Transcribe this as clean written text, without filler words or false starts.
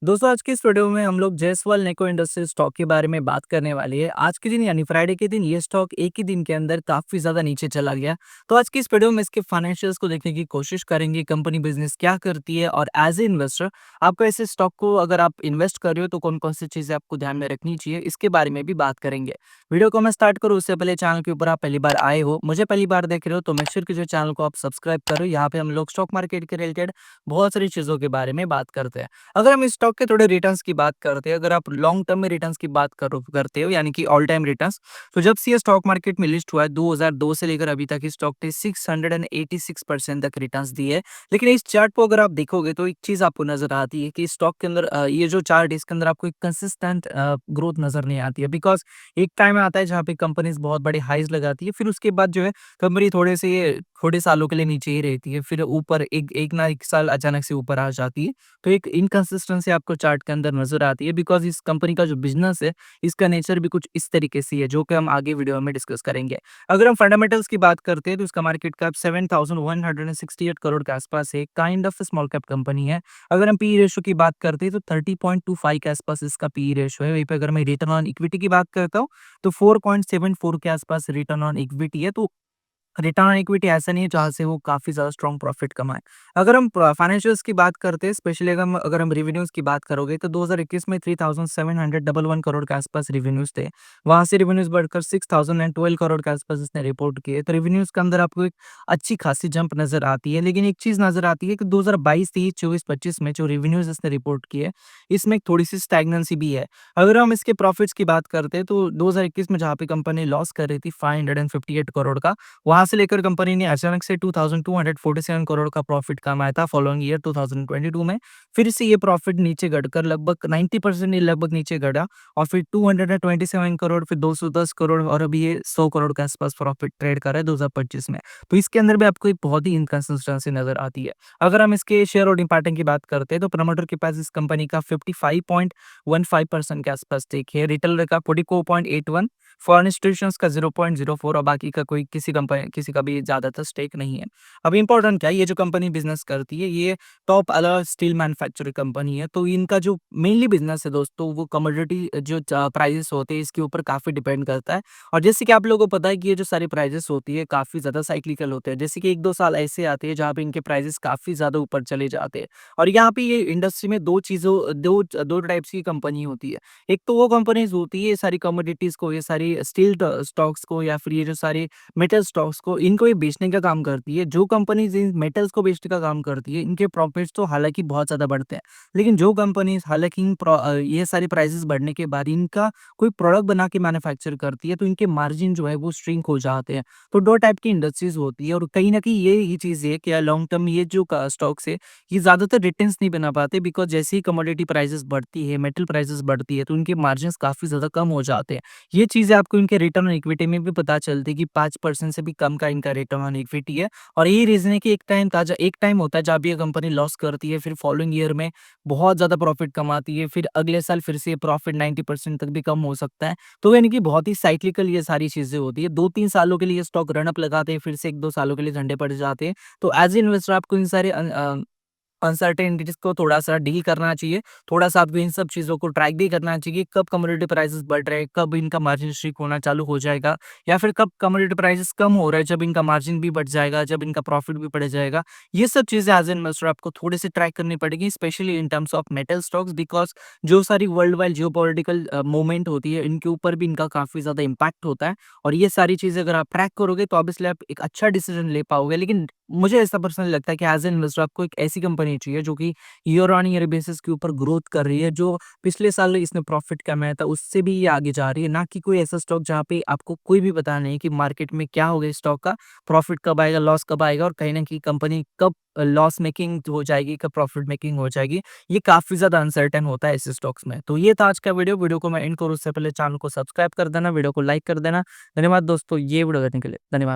दोस्तों आज की इस वीडियो में हम लोग जेएसडब्ल्यू नेको इंडस्ट्री स्टॉक के बारे में बात करने वाली है। आज के दिन यानी फ्राइडे के दिन ये स्टॉक एक ही दिन के अंदर काफी ज्यादा नीचे चला गया। तो आज की इस वीडियो में इसके फाइनेंशियल्स को देखने की कोशिश करेंगे, कंपनी बिजनेस क्या करती है और एज ए इन्वेस्टर आपको ऐसे स्टॉक को अगर आप इन्वेस्ट कर रहे हो तो कौन कौन सी चीजें आपको ध्यान में रखनी चाहिए, इसके बारे में भी बात करेंगे। वीडियो को मैं स्टार्ट करूँ उससे पहले चैनल के ऊपर आप पहली बार आए हो, मुझे पहली बार देख रहे हो तो मेक श्योर कीजिए चैनल को आप सब्सक्राइब करो। यहाँ पे हम लोग स्टॉक मार्केट के रिलेटेड बहुत सारी चीजों के बारे में बात करते हैं। अगर हम इस स्टॉक के थोड़े रिटर्न्स की बात करते हैं, अगर आप लॉन्ग टर्म में रिटर्न्स की बात करते हो यानी कि ऑल टाइम रिटर्न्स, तो जब से ये स्टॉक मार्केट में लिस्ट हुआ है 2002 से लेकर अभी तक इस स्टॉक ने 686% तक रिटर्न्स दिए है। लेकिन इस चार्ट को अगर आप देखोगे तो एक चीज आपको नजर आती है कि इस स्टॉक के अंदर ये जो चार्ट है इसके अंदर आपको एक कंसिस्टेंट ग्रोथ नजर नहीं आती है। बिकॉज एक टाइम आता है जहाँ पे कंपनीज बहुत बड़ी हाइज लगाती है, फिर उसके बाद जो है कंपनी थोड़े सालों के लिए नीचे ही रहती है, फिर ऊपर एक एक ना एक साल अचानक से ऊपर आ जाती है। तो एक इनकंसिस्टेंसी आपको चार्ट के अंदर नज़र आती है, बिकॉज़ इस कंपनी का जो बिज़नेस है, इसका नेचर भी कुछ इस तरीके से है, जो कि हम आगे वीडियो में डिस्कस करेंगे। अगर हम फंडामेंटल्स की बात करते हैं, तो इसका मार्केट कैप 7,168 करोड़ के आसपास है, kind of small cap company है। अगर हम पीई रेशियो की बात करते हैं, तो 30.25 के आसपास इसका पीई रेशियो है। वहीं पे अगर मैं रिटर्न ऑन इक्विटी की बात करता हूँ, तो 4.74 के आसपास रिटर्न ऑन इक्विटी है। तो रिटर्न ऑन इक्विटी ऐसा नहीं है जहाँ से वो काफ़ी ज़्यादा स्ट्रॉन्ग प्रॉफिट कमाएँ। अगर हम फाइनेंशियल्स की बात करते हैं, स्पेशली अगर हम रेवेन्यूज़ की बात करोगे तो 2021 में 3711 करोड़ के आसपास रेवेन्यूज़ थे। वहाँ से रेवेन्यूज़ बढ़कर 6012 करोड़ के आसपास इसने रिपोर्ट किए। तो रेवेन्यूज़ के अंदर आपको एक अच्छी खासी जंप नज़र आती है। लेकिन एक चीज़ नज़र आती है कि 2022, 23, 24, 25 में जो रेवेन्यूज़ इसने रिपोर्ट किए, इसमें एक थोड़ी-सी स्टैग्नेंसी भी है। अगर हम इसके प्रॉफिट्स की बात करते हैं तो 2021 में जहाँ पे कंपनी लॉस कर रही थी 558 करोड़ का, वहाँ से लेकर कंपनी ने अचानक से 2247 करोड़ का प्रॉफिट कमाया था फॉलोइंग ईयर 2022 में। फिर से ये प्रॉफिट नीचे घटकर लगभग 90% ये लगभग नीचे घटा और फिर 227 करोड़, फिर 210 करोड़ और अभी ये 100 करोड़ के आसपास प्रॉफिट ट्रेड कर रहा है 2025 में। तो इसके अंदर भी आपको एक बहुत ही इनकंसिस्टेंसी नजर आती है। अगर हम इसके शेयर होल्डिंग पैटर्न की बात करते हैं तो प्रमोटर के पास इस कंपनी का 55.15% के आसपास स्टेक है, रिटेलर का 44.81, फॉरेन इंस्टीट्यूशंस का 0.04 और बाकी का कोई किसी का भी ज़्यादातर स्टेक नहीं है। अब इम्पोर्टेंट क्या है, ये जो कंपनी बिज़नेस करती है, ये top alloy steel manufacturing company है। तो इनका जो मेनली बिज़नेस है दोस्तों, वो कमोडिटी जो प्राइसेस होते हैं, इसके ऊपर काफ़ी डिपेंड करता है। और जैसे कि आप लोगों को पता है कि ये जो सारी प्राइसेस होती है, काफ़ी ज़्यादा साइक्लिकल होते हैं। जैसे कि 1-2 साल ऐसे आते हैं, जहाँ पे इनके प्राइसेस काफ़ी ज़्यादा ऊपर चले जाते हैं। और यहाँ पे ये इंडस्ट्री में 2 टाइप्स की कंपनी होती है। एक तो वो कंपनीज़ होती है, ये सारी कमोडिटीज़ को, ये सारी स्टील स्टॉक्स को या फिर ये जो सारे मेटल स्टॉक्स को, इनको ये बेचने का काम करती है। जो कंपनीज़ इन मेटल्स को बेचने का काम करती है, इनके प्रॉफिट्स तो हालाँकि बहुत ज़्यादा बढ़ते हैं। लेकिन जो कंपनीज़ हालाँकि ये सारे प्राइसेज़ बढ़ने के बाद इनका कोई प्रोडक्ट बना के मैन्युफैक्चर करती है, तो इनके मार्जिन जो है वो श्रिंक हो जाते हैं। तो 2 टाइप की इंडस्ट्रीज़ होती है और कहीं न कहीं ये ही चीज़ है कि लॉन्ग टर्म ये जो क स्टॉक्स है, ये ज़्यादातर रिटर्न्स नहीं बना पाते, बिकॉज़ जैसे ही कमोडिटी प्राइसेज़ बढ़ती है, मेटल प्राइसेज़ बढ़ती है, तो इनके मार्जिन्स काफ़ी ज़्यादा कम हो जाते हैं। ये चीज़ें आपको इनके रिटर्न ऑन इक्विटी में भी पता चलती है कि 5% से भी कम का इनका रिटर्न ऑन इक्विटी है। और यही रीज़न है कि एक टाइम होता है जब ये कंपनी लॉस करती है, फिर फॉलोइंग ईयर में बहुत ज़्यादा प्रॉफिट कमाती है, फिर अगले साल फिर से ये प्रॉफिट 90% तक भी कम हो सकता है। तो यानी कि बहुत ही साइक्लिकल ये सारी चीज़ें होती है। 2-3 सालों के लिए स्टॉक रन अप लगाते हैं, फिर से 1-2 सालों के लिए ठंडे पड़ जाते हैं। तो एज़ ए इन्वेस्टर आपको इन सारे अनसर्टेनिटीज़ को थोड़ा-सा डील करना चाहिए। थोड़ा-सा आपको इन सब चीज़ों को ट्रैक भी करना चाहिए, कब कमोडिटी प्राइसेज़ बढ़ रहे हैं, कब इनका मार्जिन श्रिंक होना चालू हो जाएगा, या फिर कब कमोडिटी प्राइसेज़ कम हो रहा है, जब इनका मार्जिन भी बढ़ जाएगा, जब इनका प्रॉफिट भी बढ़ जाएगा। ये सब चीज़ें एज़ एन इन्वेस्टर आपको थोड़ी-सी ट्रैक करनी पड़ेगी, specially in terms of metal stocks, because जो सारी वर्ल्ड वाइड जियोपॉलिटिकल मूवमेंट होती है, इनके ऊपर भी इनका काफ़ी ज़्यादा इम्पैक्ट होता है। और ये सारी चीज़ें अगर आप ट्रैक करोगे तो ऑब्वियसली आप एक अच्छा डिसीज़न ले पाओगे। लेकिन मुझे ऐसा पर्सनली लगता है कि एज़ एन इन्वेस्टर आपको एक ऐसी कंपनी चाहिए जो कि ईयर ऑन ईयर बेसिस के ऊपर ग्रोथ कर रही है, जो पिछले साल इसने प्रॉफिट कमाया था उससे भी ये आगे जा रही है, ना कि कोई ऐसा स्टॉक जहाँ पे आपको कोई भी पता नहीं कि मार्केट में क्या होगा, इस स्टॉक का प्रॉफिट कब आएगा, लॉस कब आएगा और कहीं ना कहीं कंपनी कब लॉस मेकिंग हो जाएगी, कब प्रॉफिट मेकिंग हो जाएगी। ये काफी ज्यादा अनसर्टेन होता है ऐसे स्टॉक्स में। तो ये था आज का वीडियो को मैं एंड करूँ उससे पहले चैनल को सब्सक्राइब कर देना, वीडियो को लाइक कर देना। धन्यवाद दोस्तों ये वीडियो देखने के लिए, धन्यवाद।